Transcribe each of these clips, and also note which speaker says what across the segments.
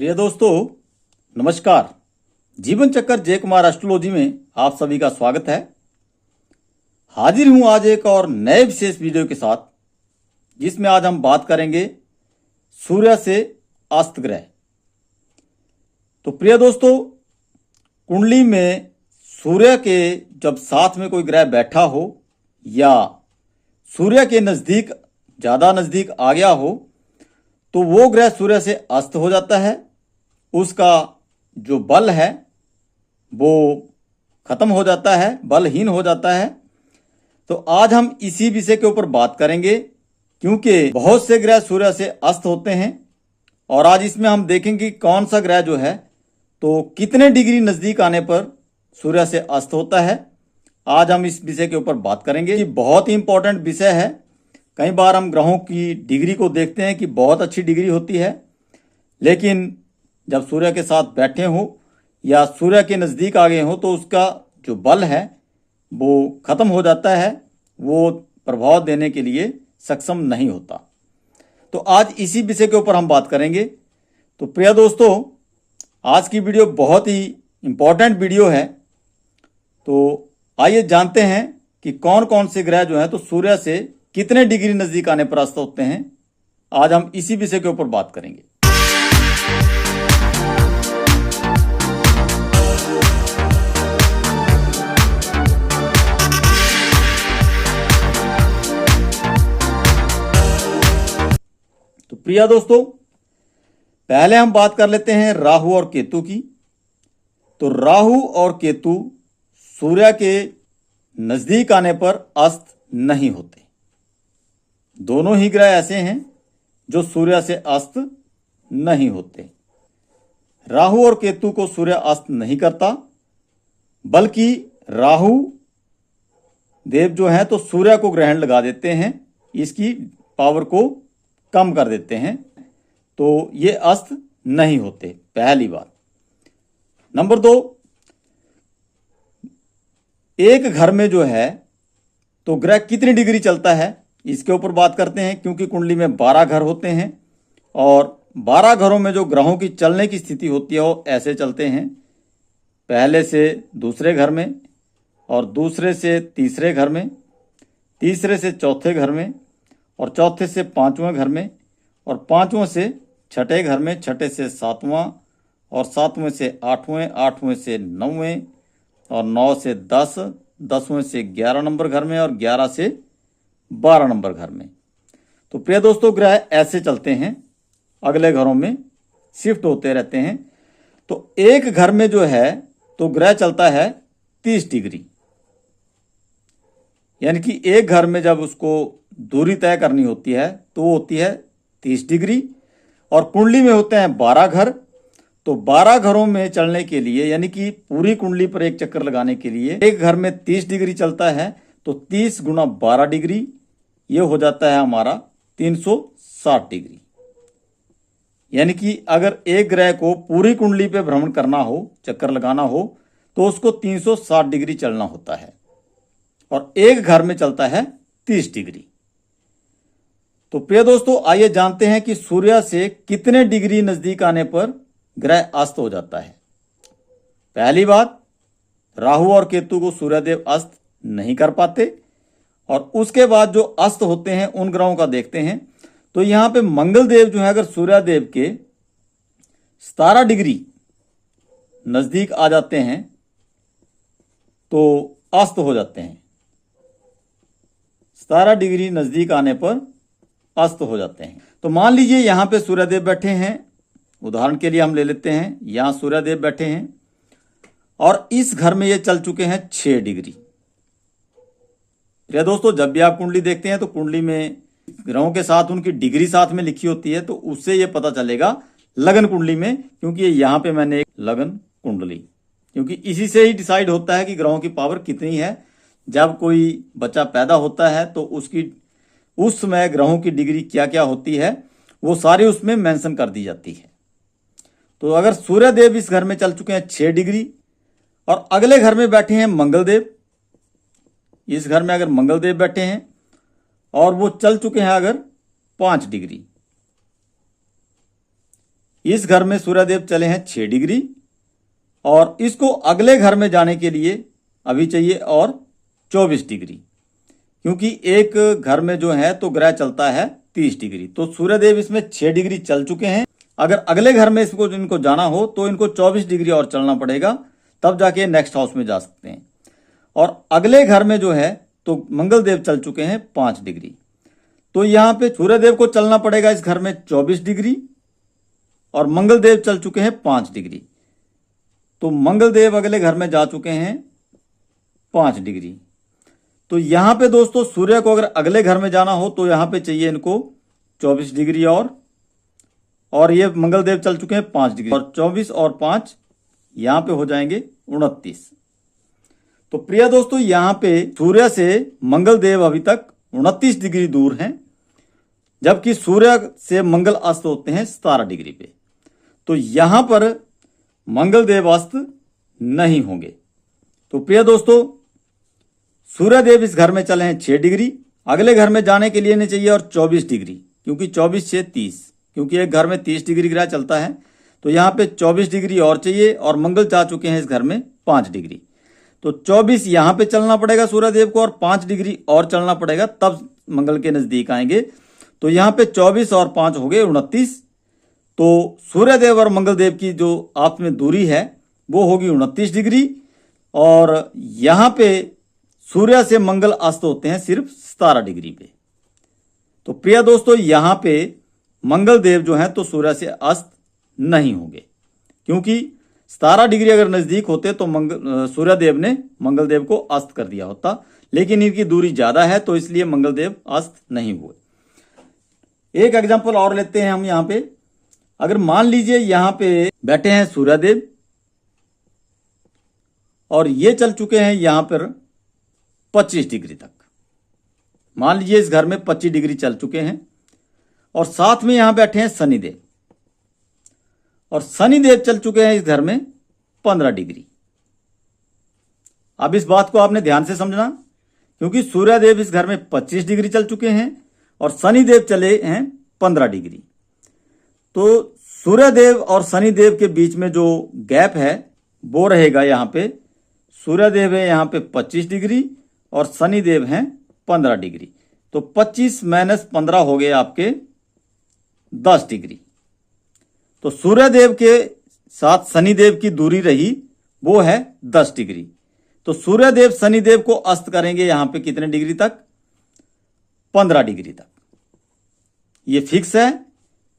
Speaker 1: प्रिय दोस्तों, नमस्कार। जीवन चक्कर जय कुमार एस्ट्रोलॉजी में आप सभी का स्वागत है। हाजिर हूं आज एक और नए विशेष वीडियो के साथ, जिसमें आज हम बात करेंगे सूर्य से अस्त ग्रह। तो प्रिय दोस्तों, कुंडली में सूर्य के जब साथ में कोई ग्रह बैठा हो या सूर्य के नजदीक ज्यादा नजदीक आ गया हो तो वो ग्रह सूर्य से अस्त हो जाता है। उसका जो बल है वो खत्म हो जाता है, बलहीन हो जाता है। तो आज हम इसी विषय के ऊपर बात करेंगे, क्योंकि बहुत से ग्रह सूर्य से अस्त होते हैं। और आज इसमें हम देखेंगे कौन सा ग्रह जो है तो कितने डिग्री नजदीक आने पर सूर्य से अस्त होता है। आज हम इस विषय के ऊपर बात करेंगे। ये बहुत ही इंपॉर्टेंट विषय है। कई बार हम ग्रहों की डिग्री को देखते हैं कि बहुत अच्छी डिग्री होती है, लेकिन जब सूर्य के साथ बैठे हो या सूर्य के नज़दीक आ गए हो तो उसका जो बल है वो खत्म हो जाता है, वो प्रभाव देने के लिए सक्षम नहीं होता। तो आज इसी विषय के ऊपर हम बात करेंगे। तो प्रिय दोस्तों, आज की वीडियो बहुत ही इंपॉर्टेंट वीडियो है। तो आइए जानते हैं कि कौन कौन से ग्रह जो हैं तो सूर्य से कितने डिग्री नजदीक आने पर अस्त होते हैं। आज हम इसी विषय के ऊपर बात करेंगे। तो प्रिय दोस्तों, पहले हम बात कर लेते हैं राहु और केतु की। तो राहु और केतु सूर्य के नजदीक आने पर अस्त नहीं होते। दोनों ही ग्रह ऐसे हैं जो सूर्य से अस्त नहीं होते। राहु और केतु को सूर्य अस्त नहीं करता, बल्कि राहु देव जो हैं तो सूर्य को ग्रहण लगा देते हैं, इसकी पावर को कम कर देते हैं। तो ये अस्त नहीं होते, पहली बात। नंबर 2, एक घर में जो है तो ग्रह कितनी डिग्री चलता है, इसके ऊपर बात करते हैं। क्योंकि कुंडली में 12 घर होते हैं और 12 घरों में जो ग्रहों की चलने की स्थिति होती है वो ऐसे चलते हैं। पहले से दूसरे घर में, और दूसरे से तीसरे घर में, तीसरे से चौथे घर में, और चौथे से पांचवें घर में, और पांचवें से छठे घर में, छठे से सातवां, और सातवें से आठवें, आठवें से नौवें, और 9 से 10, 10वें से 11 नंबर घर में, और 11 से 12 नंबर घर में। तो प्रिय दोस्तों, ग्रह ऐसे चलते हैं, अगले घरों में शिफ्ट होते रहते हैं। तो एक घर में जो है तो ग्रह चलता है 30 डिग्री, यानी कि एक घर में जब उसको दूरी तय करनी होती है तो वो होती है 30 डिग्री। और कुंडली में होते हैं 12 घर। तो 12 घरों में चलने के लिए, यानी कि पूरी कुंडली पर एक चक्कर लगाने के लिए एक घर में 30 डिग्री चलता है। तो 30 गुना 12 डिग्री, ये हो जाता है हमारा 360 डिग्री। यानी कि अगर एक ग्रह को पूरी कुंडली पे भ्रमण करना हो, चक्कर लगाना हो, तो उसको 360 डिग्री चलना होता है, और एक घर में चलता है 30 डिग्री। तो प्रिय दोस्तों, आइए जानते हैं कि सूर्य से कितने डिग्री नजदीक आने पर ग्रह अस्त हो जाता है। पहली बात, राहु और केतु को सूर्यदेव अस्त नहीं कर पाते। और उसके बाद जो अस्त होते हैं उन ग्रहों का देखते हैं। तो यहां पे मंगल देव जो है अगर सूर्यदेव के 17 डिग्री नजदीक आ जाते हैं तो अस्त हो जाते हैं। 17 डिग्री नजदीक आने पर अस्त हो जाते हैं। तो मान लीजिए यहां पे सूर्यदेव बैठे हैं, उदाहरण के लिए हम ले लेते हैं, यहां सूर्यदेव बैठे हैं और इस घर में ये चल चुके हैं 6 डिग्री। प्रिय दोस्तों, जब भी आप कुंडली देखते हैं तो कुंडली में ग्रहों के साथ उनकी डिग्री साथ में लिखी होती है, तो उससे ये पता चलेगा लगन कुंडली में। क्योंकि यहां पे मैंने एक लगन कुंडली, क्योंकि इसी से ही डिसाइड होता है कि ग्रहों की पावर कितनी है। जब कोई बच्चा पैदा होता है तो उसकी उस समय ग्रहों की डिग्री क्या क्या होती है वो सारी उसमें मेंशन कर दी जाती है। तो अगर सूर्यदेव इस घर में चल चुके हैं 6 डिग्री और अगले घर में बैठे हैं मंगलदेव, इस घर में अगर मंगलदेव बैठे हैं और वो चल चुके हैं अगर 5 डिग्री, इस घर में सूर्यदेव चले हैं 6 डिग्री और इसको अगले घर में जाने के लिए अभी चाहिए और 24 डिग्री, क्योंकि एक घर में जो है तो ग्रह चलता है 30 डिग्री। तो सूर्यदेव इसमें 6 डिग्री चल चुके हैं। अगर अगले घर में इनको जाना हो तो इनको 24 डिग्री और चलना पड़ेगा, तब जाके नेक्स्ट हाउस में जा सकते हैं। और अगले घर में जो है तो मंगलदेव चल चुके हैं 5 डिग्री। तो यहाँ पे सूर्यदेव को चलना पड़ेगा इस घर में 24 डिग्री और मंगलदेव चल चुके हैं 5 डिग्री। तो मंगलदेव अगले घर में जा चुके हैं 5 डिग्री। तो यहां पे दोस्तों सूर्य को अगर अगले घर में जाना हो तो यहां पे चाहिए इनको 24 डिग्री और ये मंगलदेव चल चुके हैं 5 डिग्री और 24 और 5 यहां पे हो जाएंगे 29। तो प्रिय दोस्तों यहां पे सूर्य से मंगलदेव अभी तक 29 डिग्री दूर हैं, जबकि सूर्य से मंगल अस्त होते हैं 17 डिग्री पे। तो यहां पर मंगलदेव अस्त नहीं होंगे। तो प्रिय दोस्तों सूर्यदेव इस घर में चले हैं 6 डिग्री, अगले घर में जाने के लिए नहीं चाहिए और 24 डिग्री, क्योंकि 24 से 30, क्योंकि एक घर में 30 डिग्री ग्रह चलता है। तो यहाँ पे 24 डिग्री और चाहिए और मंगल जा चुके हैं इस घर में 5 डिग्री। तो 24 यहाँ पे चलना पड़ेगा सूर्यदेव को और 5 डिग्री और चलना पड़ेगा, तब मंगल के नजदीक आएंगे। तो यहाँ पे 24 और 5 हो गए 29। तो सूर्यदेव और मंगलदेव की जो आपस में दूरी है वो होगी 29 डिग्री और यहाँ पे सूर्य से मंगल अस्त होते हैं सिर्फ 17 डिग्री पे। तो प्रिय दोस्तों यहां पे मंगलदेव जो हैं तो सूर्य से अस्त नहीं होंगे, क्योंकि 17 डिग्री अगर नजदीक होते तो सूर्यदेव ने मंगलदेव को अस्त कर दिया होता, लेकिन इनकी दूरी ज्यादा है तो इसलिए मंगलदेव अस्त नहीं हुए। एक एग्जांपल और लेते हैं हम यहां पे। अगर मान लीजिए यहां पे बैठे हैं सूर्यदेव और ये चल चुके हैं यहां पर 25 डिग्री तक। मान लीजिए इस घर में 25 डिग्री चल चुके हैं और साथ में यहां बैठे हैं शनिदेव और शनिदेव चल चुके हैं इस घर में 15 डिग्री। अब इस बात को आपने ध्यान से समझना, क्योंकि सूर्यदेव इस घर में 25 डिग्री चल चुके हैं और शनिदेव चले हैं 15 डिग्री। तो सूर्यदेव और शनिदेव के बीच में जो गैप है वो रहेगा यहां पे, सूर्यदेव है यहां पे 25 डिग्री और शनिदेव हैं 15 डिग्री। तो 25 माइनस 15 हो गए आपके 10 डिग्री। तो सूर्यदेव के साथ शनिदेव की दूरी रही वो है 10 डिग्री। तो सूर्यदेव शनिदेव को अस्त करेंगे यहां पे कितने डिग्री तक? 15 डिग्री तक। ये फिक्स है,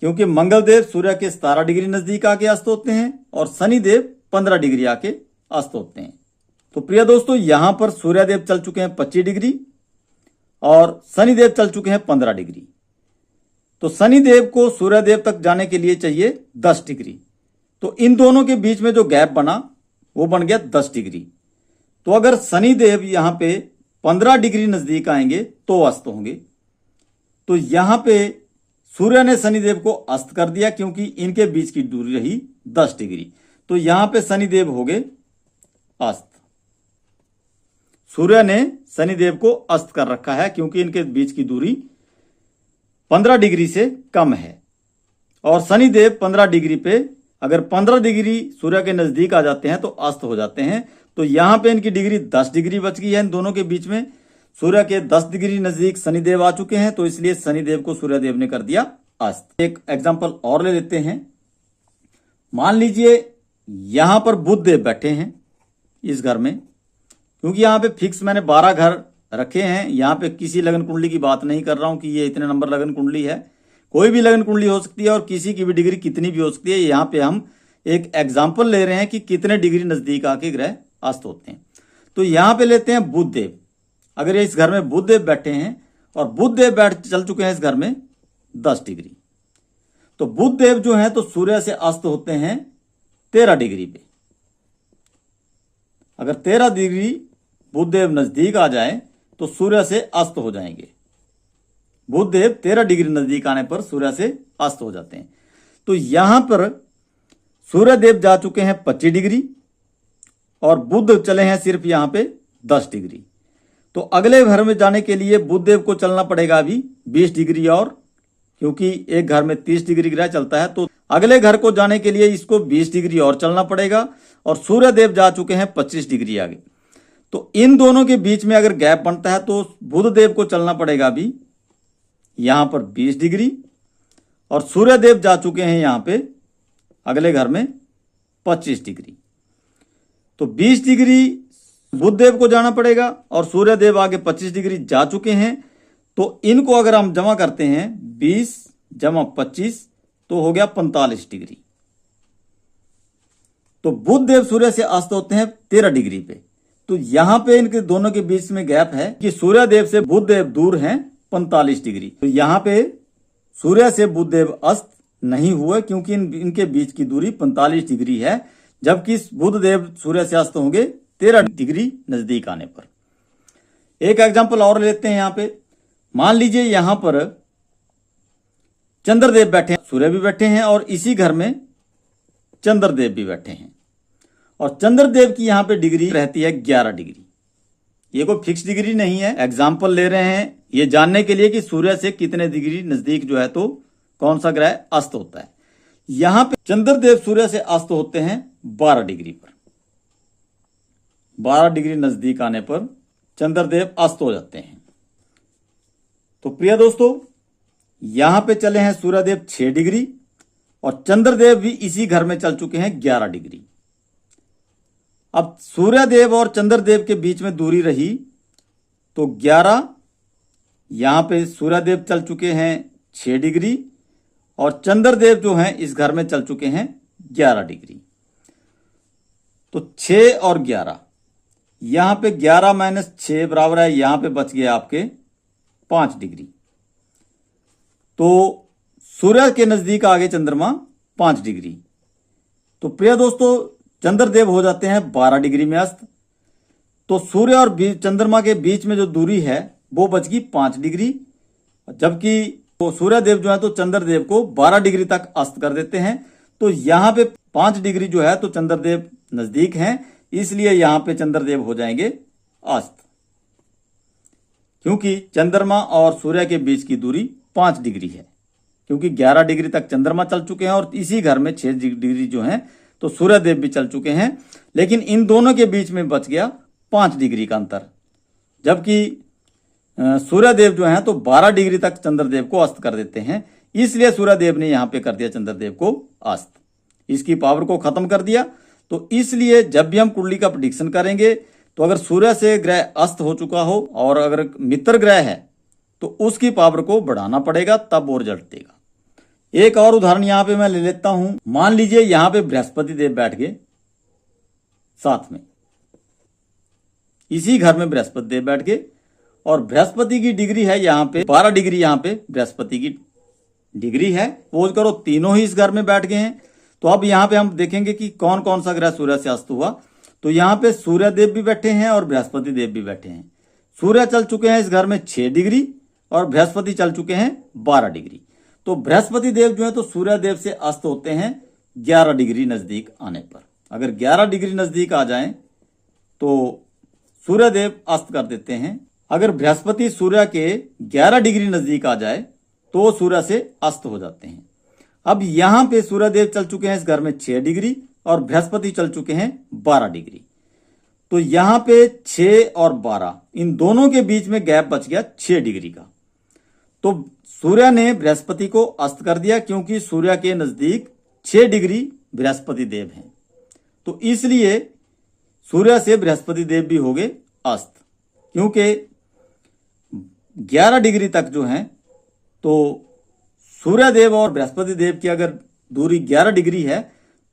Speaker 1: क्योंकि मंगलदेव सूर्य के 17 डिग्री नजदीक आके अस्त होते हैं और शनिदेव 15 डिग्री आके अस्त होते हैं। तो प्रिय दोस्तों यहां पर सूर्यदेव चल चुके हैं 25 डिग्री और शनिदेव चल चुके हैं 15 डिग्री। तो शनिदेव को सूर्यदेव तक जाने के लिए चाहिए 10 डिग्री। तो इन दोनों के बीच में जो गैप बना वो बन गया 10 डिग्री। तो अगर शनिदेव यहां पे 15 डिग्री नजदीक आएंगे तो अस्त होंगे। तो यहां पे सूर्य ने शनिदेव को अस्त कर दिया, क्योंकि इनके बीच की दूरी रही 10 डिग्री। तो यहां पे शनिदेव हो गए अस्त। सूर्य ने शनिदेव को अस्त कर रखा है, क्योंकि इनके बीच की दूरी 15 डिग्री से कम है और शनिदेव 15 डिग्री पे, अगर 15 डिग्री सूर्य के नजदीक आ जाते हैं तो अस्त हो जाते हैं। तो यहां पे इनकी डिग्री 10 डिग्री बच गई है इन दोनों के बीच में। सूर्य के 10 डिग्री नजदीक शनिदेव आ चुके हैं, तो इसलिए शनिदेव को सूर्यदेव ने कर दिया अस्त। एक एग्जांपल और ले लेते हैं। मान लीजिए यहां पर बुध देव बैठे हैं इस घर में, क्योंकि यहां पे फिक्स मैंने 12 घर रखे हैं। यहां पे किसी लगन कुंडली की बात नहीं कर रहा हूं कि ये इतने नंबर लगन कुंडली है। कोई भी लगन कुंडली हो सकती है और किसी की भी डिग्री कितनी भी हो सकती है। यहां पे हम एक एग्जाम्पल ले रहे हैं कि कितने डिग्री नजदीक आके ग्रह अस्त होते हैं। तो यहां पे लेते हैं बुध देव। अगर इस घर में बुध देव बैठे हैं और बुध देव चल चुके हैं इस घर में 10 डिग्री, तो बुध देव जो है तो सूर्य से अस्त होते हैं 13 डिग्री पे। अगर 13 डिग्री बुध देव नजदीक आ जाए तो सूर्य से अस्त हो जाएंगे। बुध देव 13 डिग्री नजदीक आने पर सूर्य से अस्त हो जाते हैं। तो यहां पर सूर्य देव जा चुके हैं 25 डिग्री और बुध चले हैं सिर्फ यहां पे 10 डिग्री। तो अगले घर में जाने के लिए बुध देव को चलना पड़ेगा अभी 20 डिग्री और, क्योंकि एक घर में 30 डिग्री ग्रह चलता है, तो अगले घर को जाने के लिए इसको 20 डिग्री और चलना पड़ेगा, और सूर्य देव जा चुके हैं 25 डिग्री आगे। तो इन दोनों के बीच में अगर गैप बनता है तो बुध देव को चलना पड़ेगा अभी यहां पर 20 डिग्री, और सूर्य देव जा चुके हैं यहां पे अगले घर में 25 डिग्री। तो 20 डिग्री बुध देव को जाना पड़ेगा और सूर्य देव आगे 25 डिग्री जा चुके हैं। तो इनको अगर हम जमा करते हैं 20 जमा 25 तो हो गया 45 डिग्री। तो बुध देव सूर्य से अस्त होते हैं 13 डिग्री पे। तो यहां पे इनके दोनों के बीच में गैप है कि सूर्य देव से बुध देव दूर हैं 45 डिग्री। तो यहां पे सूर्य से बुध देव अस्त नहीं हुए क्योंकि इनके बीच की दूरी 45 डिग्री है, जबकि बुध देव सूर्य से अस्त होंगे 13 डिग्री नजदीक आने पर। एक एग्जांपल और लेते हैं यहां पे। मान लीजिए यहां पर चंद्रदेव बैठे हैं, सूर्य भी बैठे हैं और इसी घर में चंद्रदेव भी बैठे हैं, और चंद्रदेव की यहां पे डिग्री रहती है 11 डिग्री। ये कोई फिक्स डिग्री नहीं है, एग्जाम्पल ले रहे हैं ये जानने के लिए कि सूर्य से कितने डिग्री नजदीक जो है तो कौन सा ग्रह अस्त होता है। यहां पे चंद्रदेव सूर्य से अस्त होते हैं 12 डिग्री पर। 12 डिग्री नजदीक आने पर चंद्रदेव अस्त हो जाते हैं। तो प्रिय दोस्तों, यहां पे चले हैं सूर्यदेव 6 डिग्री और चंद्रदेव भी इसी घर में चल चुके हैं 11 डिग्री। अब सूर्यदेव और चंद्रदेव के बीच में दूरी रही तो 11, यहां पे सूर्यदेव चल चुके हैं 6 डिग्री और चंद्रदेव जो हैं इस घर में चल चुके हैं 11 डिग्री। तो 6 और 11, यहां पे 11 माइनस 6 बराबर है, यहां पे बच गया आपके 5 डिग्री। तो सूर्य के नजदीक आगे चंद्रमा 5 डिग्री। तो प्रिय दोस्तों, चंद्रदेव हो जाते हैं 12 डिग्री में अस्त। तो सूर्य और चंद्रमा के बीच में जो दूरी है वो बच गई 5 डिग्री, जबकि तो सूर्यदेव जो है तो चंद्रदेव को 12 डिग्री तक अस्त कर देते हैं। तो यहां पे 5 डिग्री जो है तो चंद्रदेव नजदीक हैं, इसलिए यहां पे चंद्रदेव हो जाएंगे अस्त, क्योंकि चंद्रमा और सूर्य के बीच की दूरी 5 डिग्री है, क्योंकि 11 डिग्री तक चंद्रमा चल चुके हैं और इसी घर में 6 डिग्री जो है तो सूर्यदेव भी चल चुके हैं, लेकिन इन दोनों के बीच में बच गया 5 डिग्री का अंतर, जबकि सूर्यदेव जो है तो 12 डिग्री तक चंद्रदेव को अस्त कर देते हैं, इसलिए सूर्यदेव ने यहां पे कर दिया चंद्रदेव को अस्त, इसकी पावर को खत्म कर दिया। तो इसलिए जब भी हम कुंडली का प्रेडिक्शन करेंगे तो अगर सूर्य से ग्रह अस्त हो चुका हो और अगर मित्र ग्रह है तो उसकी पावर को बढ़ाना पड़ेगा, तब वो रिजल्ट देगा। एक और उदाहरण यहां पे मैं ले लेता हूं। मान लीजिए यहां पे बृहस्पति देव बैठ गए साथ में, इसी घर में बृहस्पति देव बैठ गए और बृहस्पति की डिग्री है यहां पे 12 डिग्री, यहां पे बृहस्पति की डिग्री है, पोज करो तीनों ही इस घर में बैठ गए हैं। तो अब यहां पे हम देखेंगे कि कौन कौन सा ग्रह सूर्य से अस्त हुआ। तो यहां पे सूर्य देव भी बैठे हैं और बृहस्पति देव भी बैठे हैं। सूर्य चल चुके हैं इस घर में 6 डिग्री और बृहस्पति चल चुके हैं 12 डिग्री। तो बृहस्पति देव जो है तो सूर्य देव से अस्त होते हैं 11 डिग्री नजदीक आने पर। अगर 11 डिग्री नजदीक आ जाएं तो सूर्य देव अस्त कर देते हैं। अगर बृहस्पति सूर्य के 11 डिग्री नजदीक आ जाए तो सूर्य से अस्त हो जाते हैं। अब यहां पे सूर्य देव चल चुके हैं इस घर में 6 डिग्री और बृहस्पति चल चुके हैं 12 डिग्री। तो यहां पे 6 और 12 इन दोनों के बीच में गैप बच गया 6 डिग्री का। तो सूर्य ने बृहस्पति को अस्त कर दिया, क्योंकि सूर्य के नजदीक 6 डिग्री बृहस्पति देव हैं। तो इसलिए सूर्य से बृहस्पति देव भी हो गए अस्त, क्योंकि 11 डिग्री तक जो है तो सूर्य देव और बृहस्पति देव की अगर दूरी 11 डिग्री है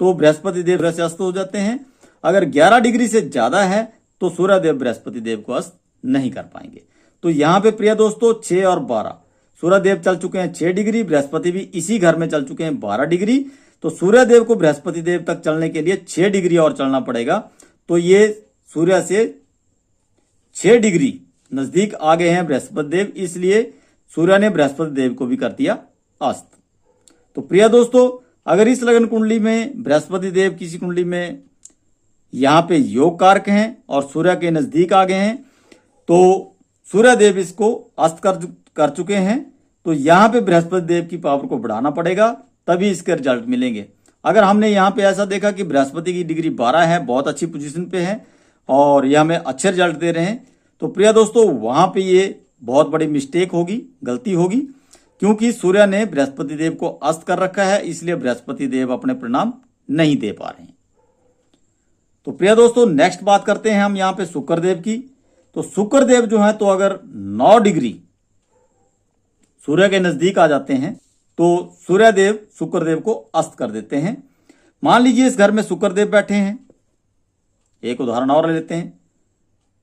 Speaker 1: तो बृहस्पति देव से अस्त हो जाते हैं। अगर 11 डिग्री से ज्यादा है तो सूर्य देव बृहस्पति देव को अस्त नहीं कर पाएंगे। तो यहां पे प्रिय दोस्तों 6 और 12 सूर्य देव चल चुके हैं 6 डिग्री, बृहस्पति भी इसी घर में चल चुके हैं 12 डिग्री। तो सूर्य देव को बृहस्पति देव तक चलने के लिए 6 डिग्री और चलना पड़ेगा। तो ये सूर्य से 6 डिग्री नजदीक आ गए हैं बृहस्पति देव, इसलिए सूर्य ने बृहस्पति देव को भी कर दिया अस्त। तो प्रिय दोस्तों, अगर इस लगन कुंडली में बृहस्पति देव किसी कुंडली में यहां पे योग कारक हैं और सूर्य के नजदीक आ गए हैं तो सूर्य देव इसको अस्त कर चुके हैं। तो यहाँ पे बृहस्पति देव की पावर को बढ़ाना पड़ेगा, तभी इसके रिजल्ट मिलेंगे। अगर हमने यहाँ पे ऐसा देखा कि बृहस्पति की डिग्री 12 है, बहुत अच्छी पोजीशन पे है और ये हमें अच्छे रिजल्ट दे रहे हैं, तो प्रिय दोस्तों वहां पे ये बहुत बड़ी मिस्टेक होगी, गलती होगी, क्योंकि सूर्य ने बृहस्पति देव को अस्त कर रखा है, इसलिए बृहस्पति देव अपने परिणाम नहीं दे पा रहे हैं। तो प्रिय दोस्तों नेक्स्ट बात करते हैं हम यहाँ पे शुक्र देव की। तो शुक्र देव जो है, तो अगर 9 डिग्री सूर्य के नजदीक आ जाते हैं तो सूर्य देव शुक्र देव को अस्त कर देते हैं। मान लीजिए इस घर में शुक्र देव बैठे हैं, एक उदाहरण और लेते हैं,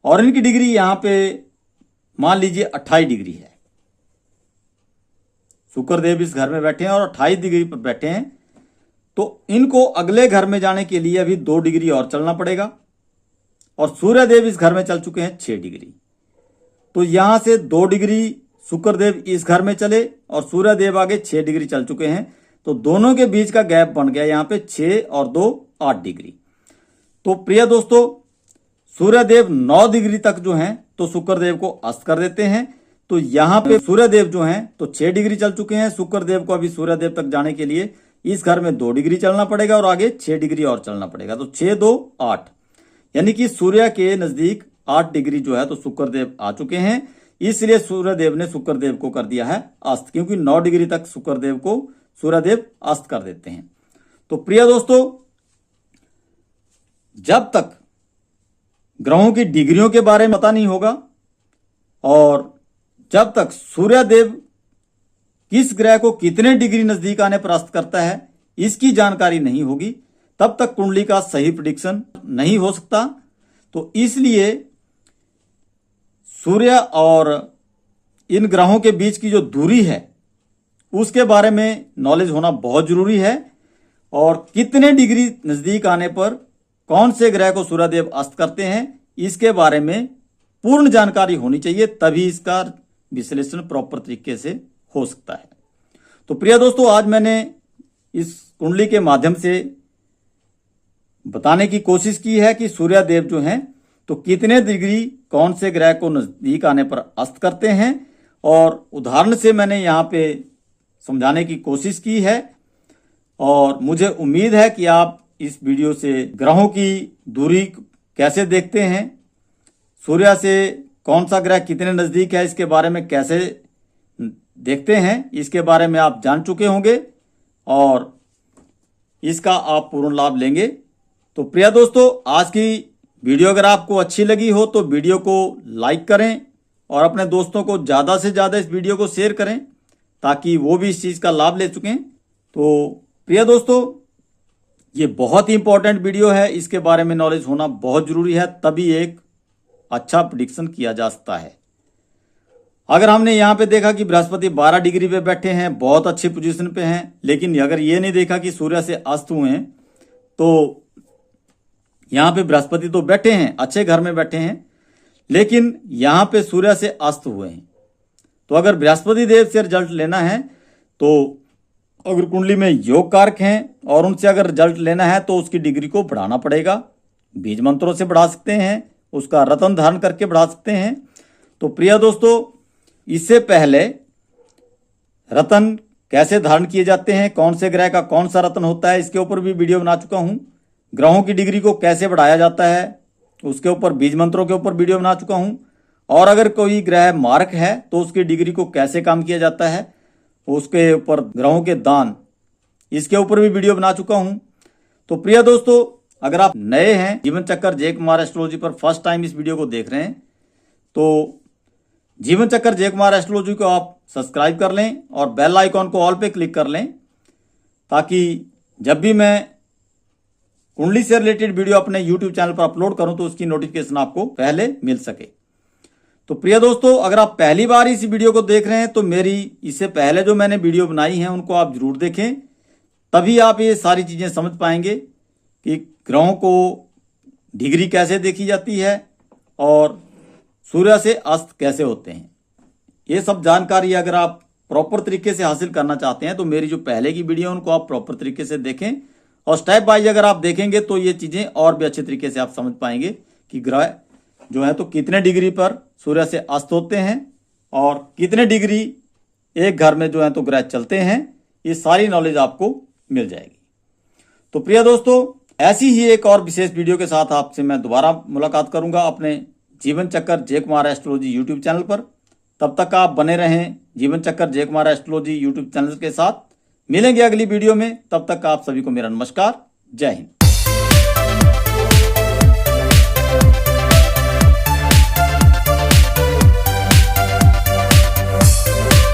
Speaker 1: और इनकी डिग्री यहां पे मान लीजिए 28 डिग्री है। शुक्र देव इस घर में बैठे हैं और 28 डिग्री पर बैठे हैं, तो इनको अगले घर में जाने के लिए अभी 2 डिग्री और चलना पड़ेगा, और सूर्य देव इस घर में चल चुके हैं 6 डिग्री। तो यहां से 2 डिग्री शुक्र देव इस घर में चले और सूर्य देव आगे 6 डिग्री चल चुके हैं, तो दोनों के बीच का गैप बन गया यहां पे 6 और 2 8 डिग्री। तो प्रिय दोस्तों सूर्य देव 9 डिग्री तक जो हैं तो शुक्र देव को अस्त कर देते हैं। तो यहां पे सूर्य देव जो हैं तो 6 डिग्री चल चुके हैं, शुक्र देव को अभी सूर्य देव तक जाने के लिए इस घर में 2 डिग्री चलना पड़ेगा और आगे 6 डिग्री और चलना पड़ेगा, तो 6 2 8, यानी कि सूर्य के नजदीक 8 डिग्री जो है तो शुक्र देव आ चुके हैं। इसलिए सूर्य देव ने शुक्र देव को कर दिया है अस्त, क्योंकि 9 डिग्री तक शुक्र देव को सूर्य देव अस्त कर देते हैं। तो प्रिय दोस्तों जब तक ग्रहों की डिग्रियों के बारे में पता नहीं होगा और जब तक सूर्य देव किस ग्रह को कितने डिग्री नजदीक आने पर अस्त करता है इसकी जानकारी नहीं होगी, तब तक कुंडली का सही प्रेडिक्शन नहीं हो सकता। तो इसलिए सूर्य और इन ग्रहों के बीच की जो दूरी है उसके बारे में नॉलेज होना बहुत जरूरी है, और कितने डिग्री नजदीक आने पर कौन से ग्रह को सूर्यदेव अस्त करते हैं इसके बारे में पूर्ण जानकारी होनी चाहिए, तभी इसका विश्लेषण प्रॉपर तरीके से हो सकता है। तो प्रिय दोस्तों आज मैंने इस कुंडली के माध्यम से बताने की कोशिश की है कि सूर्य देव जो हैं तो कितने डिग्री कौन से ग्रह को नजदीक आने पर अस्त करते हैं, और उदाहरण से मैंने यहाँ पे समझाने की कोशिश की है। और मुझे उम्मीद है कि आप इस वीडियो से ग्रहों की दूरी कैसे देखते हैं, सूर्य से कौन सा ग्रह कितने नजदीक है इसके बारे में कैसे देखते हैं, इसके बारे में आप जान चुके होंगे और इसका आप पूर्ण लाभ लेंगे। तो प्रिय दोस्तों आज की वीडियो अगर आपको अच्छी लगी हो तो वीडियो को लाइक करें और अपने दोस्तों को ज़्यादा से ज़्यादा इस वीडियो को शेयर करें ताकि वो भी इस चीज़ का लाभ ले सकें। तो प्रिय दोस्तों ये बहुत ही इंपॉर्टेंट वीडियो है, इसके बारे में नॉलेज होना बहुत ज़रूरी है, तभी एक अच्छा प्रेडिक्शन किया जा सकता है। अगर हमने यहाँ पे देखा कि बृहस्पति 12 डिग्री पे बैठे हैं, बहुत अच्छी पोजीशन पे हैं, लेकिन अगर ये नहीं देखा कि सूर्य से अस्त हुए हैं, तो यहाँ पे बृहस्पति तो बैठे हैं, अच्छे घर में बैठे हैं, लेकिन यहाँ पे सूर्य से अस्त हुए हैं। तो अगर बृहस्पति देव से रिजल्ट लेना है तो अगर कुंडली में योग कारक हैं और उनसे अगर रिजल्ट लेना है तो उसकी डिग्री को बढ़ाना पड़ेगा। बीज मंत्रों से बढ़ा सकते हैं, उसका रत्न धारण करके बढ़ा सकते हैं। तो प्रिय दोस्तों इससे पहले रत्न कैसे धारण किए जाते हैं, कौन से ग्रह का कौन सा रत्न होता है, इसके ऊपर भी वीडियो बना चुका हूं। ग्रहों की डिग्री को कैसे बढ़ाया जाता है उसके ऊपर, बीज मंत्रों के ऊपर वीडियो बना चुका हूं। और अगर कोई ग्रह मारक है तो उसकी डिग्री को कैसे काम किया जाता है, उसके ऊपर ग्रहों के दान, इसके ऊपर भी वीडियो बना चुका हूं। तो प्रिय दोस्तों अगर आप नए हैं जीवन चक्कर जय कुमार एस्ट्रोलॉजी पर फर्स्ट टाइम इस वीडियो को देख रहे हैं तो जीवन चक्कर जय कुमार एस्ट्रोलॉजी को आप सब्सक्राइब कर लें और बेल आइकॉन को ऑल पे क्लिक कर लें, ताकि जब भी मैं कुंडली से रिलेटेड वीडियो अपने यूट्यूब चैनल पर अपलोड करूं तो उसकी नोटिफिकेशन आपको पहले मिल सके। तो प्रिय दोस्तों अगर आप पहली बार इस वीडियो को देख रहे हैं तो मेरी इससे पहले जो मैंने वीडियो बनाई है उनको आप जरूर देखें, तभी आप ये सारी चीज़ें समझ पाएंगे कि ग्रहों को डिग्री कैसे देखी जाती है और सूर्य से अस्त कैसे होते हैं। ये सब जानकारी अगर आप प्रॉपर तरीके से हासिल करना चाहते हैं तो मेरी जो पहले की वीडियो उनको आप प्रॉपर तरीके से देखें, और स्टेप बाय अगर आप देखेंगे तो ये चीज़ें और भी अच्छे तरीके से आप समझ पाएंगे कि ग्रह जो है तो कितने डिग्री पर सूर्य से अस्त होते हैं और कितने डिग्री एक घर में जो है तो ग्रह चलते हैं, ये सारी नॉलेज आपको मिल जाएगी। तो प्रिय दोस्तों, ऐसी ही एक और विशेष वीडियो के साथ आपसे मैं दोबारा मुलाकात करूंगा अपने जीवन चक्कर जय कुमार एस्ट्रोलॉजी यूट्यूब चैनल पर। तब तक आप बने रहें जीवन चक्कर जय कुमार एस्ट्रोलॉजी यूट्यूब चैनल के साथ। मिलेंगे अगली वीडियो में, तब तक आप सभी को मेरा नमस्कार। जय हिंद।